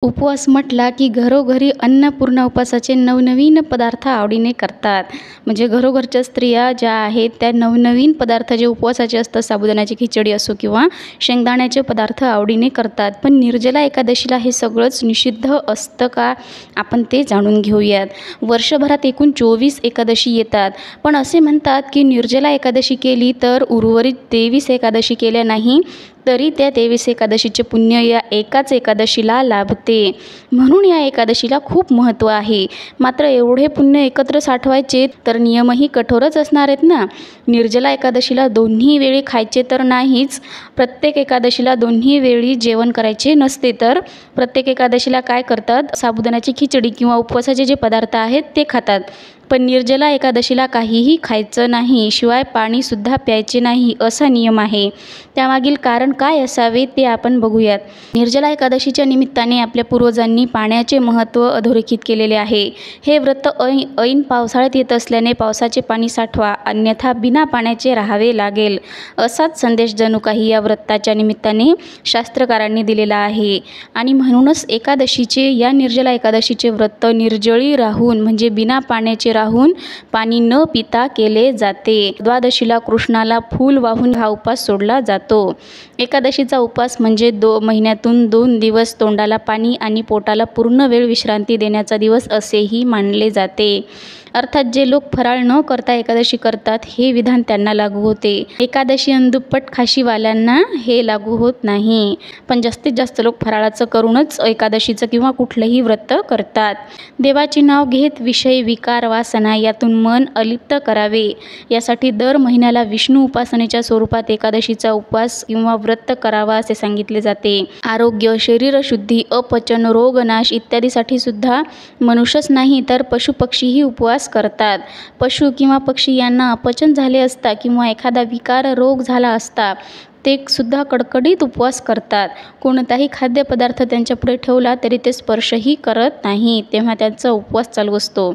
उपवास म्हटला की घरोघरी अन्नपूर्णा उपवासाचे नवनवीन पदार्थ आवडीने करतात. म्हणजे घरोघरच्या स्त्रिया ज्या आहेत त्या नवनवीन पदार्थ जे उपवासाचे असतात, साबुदाण्याची खिचडी असो किंवा शेंगदाण्याचे पदार्थ आवडीने करतात. पण निर्जला एकादशीला हे सगळंच निषिद्ध असतं का? आपण ते जाणून घेऊयात. वर्षभरात एकूण 24 एकादशी येतात, पण असे म्हणतात की निर्जला एकादशी केली तर उर्वरित 23 एकादशी केल्या नाही तरी त्या 23 एकादशीचे पुण्य या एकाच एकादशीला लाभते. म्हणून या एकादशीला खूप महत्त्व आहे. मात्र एवढे पुण्य एकत्र साठवायचे तर नियमही कठोरच असणार आहेत ना. निर्जला एकादशीला दोन्ही वेळी खायचे तर नाहीच. प्रत्येक एकादशीला दोन्ही वेळी जेवण करायचे नसते, तर प्रत्येक एकादशीला काय करतात, साबुदाण्याची खिचडी किंवा उपवासाचे जे पदार्थ आहेत ते खातात. पण निर्जला एकादशीला काहीही खायचं नाही, शिवाय पाणीसुद्धा प्यायचे नाही असा नियम आहे. त्यामागील कारण काय असावे ते आपण बघूयात. निर्जला एकादशीच्या निमित्ताने आपल्या पूर्वजांनी पाण्याचे महत्त्व अधोरेखित केलेले आहे. हे व्रत ऐन पावसाळ्यात येत असल्याने पावसाचे पाणी साठवा, अन्यथा बिना पाण्याचे राहावे लागेल, असाच संदेश जणू काही या व्रताच्या निमित्ताने शास्त्रकारांनी दिलेला आहे. आणि म्हणूनच या निर्जला एकादशीचे व्रत निर्जळी राहून म्हणजे बिना पाण्याचे राहून पाणी न पिता केले जाते. द्वादशीला कृष्णाला फूल वाहून हा उपवास सोडला जातो. एकादशीचा उपवास म्हणजे महिन्यातून 2 दिवस तोंडाला पाणी आणि पोटाला पूर्ण वेळ विश्रांती देण्याचा दिवस असेही मानले जाते. अर्थात जे लोक फराळ न करता एकादशी करतात हे विधान त्यांना लागू होते. एकादशी अन दुप्पट खाशीवाल्यांना हे लागू होत नाही. पण जास्तीत जास्त लोक फराळाचं करूनच एकादशीचं किंवा कुठलंही व्रत करतात. देवाचे नाव घेत विषय विकार वासना यातून मन अलिप्त करावे, यासाठी दर महिन्याला विष्णू उपासनेच्या स्वरूपात एकादशीचा उपवास किंवा व्रत करावा असे सांगितले जाते. आरोग्य, शरीरशुद्धी, अपचन, रोगनाश इत्यादीसाठी सुद्धा मनुष्यच नाही तर पशुपक्षीही उपवास करतात. पशु किंवा पक्षी यांना अपचन झाले असता किंवा एखादा विकार रोग झाला असता ते सुद्धा कडकडीत उपवास करतात. कोणताही खाद्यपदार्थ त्यांच्यापुढे ठेवला तरी ते स्पर्शही करत नाही, तेव्हा त्यांचा उपवास चालू असतो.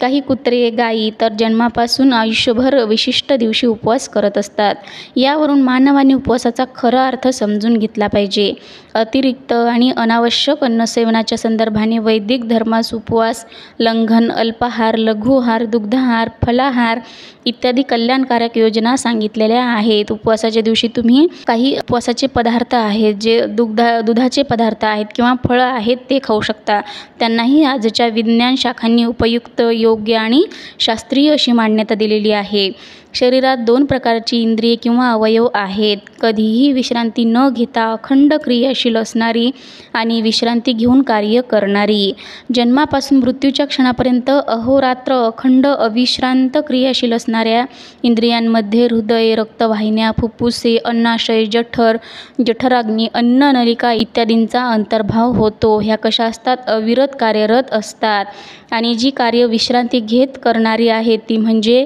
काही कुत्रे, गायी तर जन्मापासून आयुष्यभर विशिष्ट दिवशी उपवास करत असतात. यावरून मानवाने उपवासाचा खरा अर्थ समजून घेतला पाहिजे. अतिरिक्त आणि अनावश्यक अन्नसेवनाच्या संदर्भाने वैदिक धर्मास उपवास, लंघन, अल्पाहार, लघुहार, दुग्धाहार, फलाहार इत्यादी कल्याणकारक योजना सांगितलेल्या आहेत. उपवासाच्या दिवशी तुम्ही काही उपवासाचे पदार्थ आहेत जे दुधाचे पदार्थ आहेत किंवा फळं आहेत ते खाऊ शकता. त्यांनाही आजच्या विज्ञान शाखांनी उपयुक्त, योग्य आणि शास्त्रीय अशी मान्यता दिलेली आहे. शरीरात 2 प्रकारची इंद्रिये किंवा अवयव आहेत. कधीही विश्रांती न घेता अखंड क्रियाशील असणारी आणि विश्रांती घेऊन कार्य करणारी. जन्मापासून मृत्यूच्या क्षणापर्यंत अहोरात्र अखंड अविश्रांत क्रियाशील असणाऱ्या इंद्रियांमध्ये हृदय, रक्तवाहिन्या, फुफ्फुसे, अन्नाशय, जठराग्नी, अन्ननलिका इत्यादींचा अंतर्भाव होतो. ह्या कशा असतात? अविरत कार्यरत असतात. आणि जी कार्य विश्रांती घेत करणारी आहेत ती म्हणजे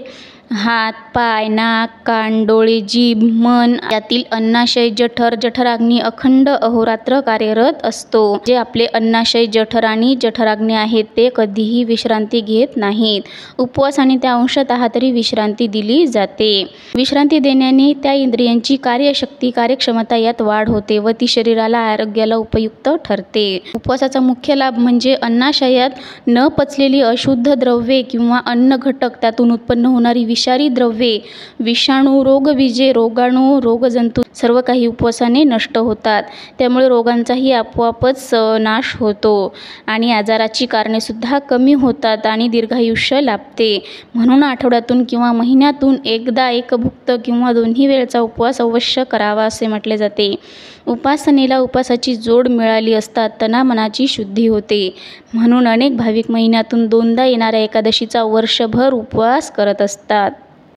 हात, पाय, नाक, कान, डोळे, जीभ, मन यातील अन्नाशय, जठराग्नी अखंड अहोरात्र कार्यरत असतो. जे आपले अन्नाशय, जठर आणि जठराग्नी आहेत ते कधीही विश्रांती घेत नाहीत. उपवासाने त्या अंशतः तरी विश्रांती दिली जाते. विश्रांती देण्याने त्या इंद्रियांची कार्यशक्ती, कार्यक्षमता यात वाढ होते व ती शरीराला, आरोग्याला उपयुक्त ठरते. उपवासाचा मुख्य लाभ म्हणजे अन्नाशयात न पचलेली अशुद्ध द्रव्ये किंवा अन्न घटक, त्यातून उत्पन्न होणारी विषारी द्रव्ये, विषाणू, रोगबीजे, रोगाणू, रोगजंतू सर्व काही उपवासाने नष्ट होतात. त्यामुळे रोगांचाही आपोआपच नाश होतो आणि आजाराची कारणे सुद्धा कमी होतात आणि दीर्घायुष्य लाभते. म्हणून आठवड्यातून किंवा महिन्यातून एकदा एकभुक्त किंवा दोन्ही वेळचा उपवास अवश्य करावा असे म्हटले जाते. उपासनेला उपवासाची जोड मिळाली असता तनामनाची शुद्धी होते. म्हणून अनेक भाविक महिन्यातून 2दा येणाऱ्या एकादशीचा वर्षभर उपवास करत असतात.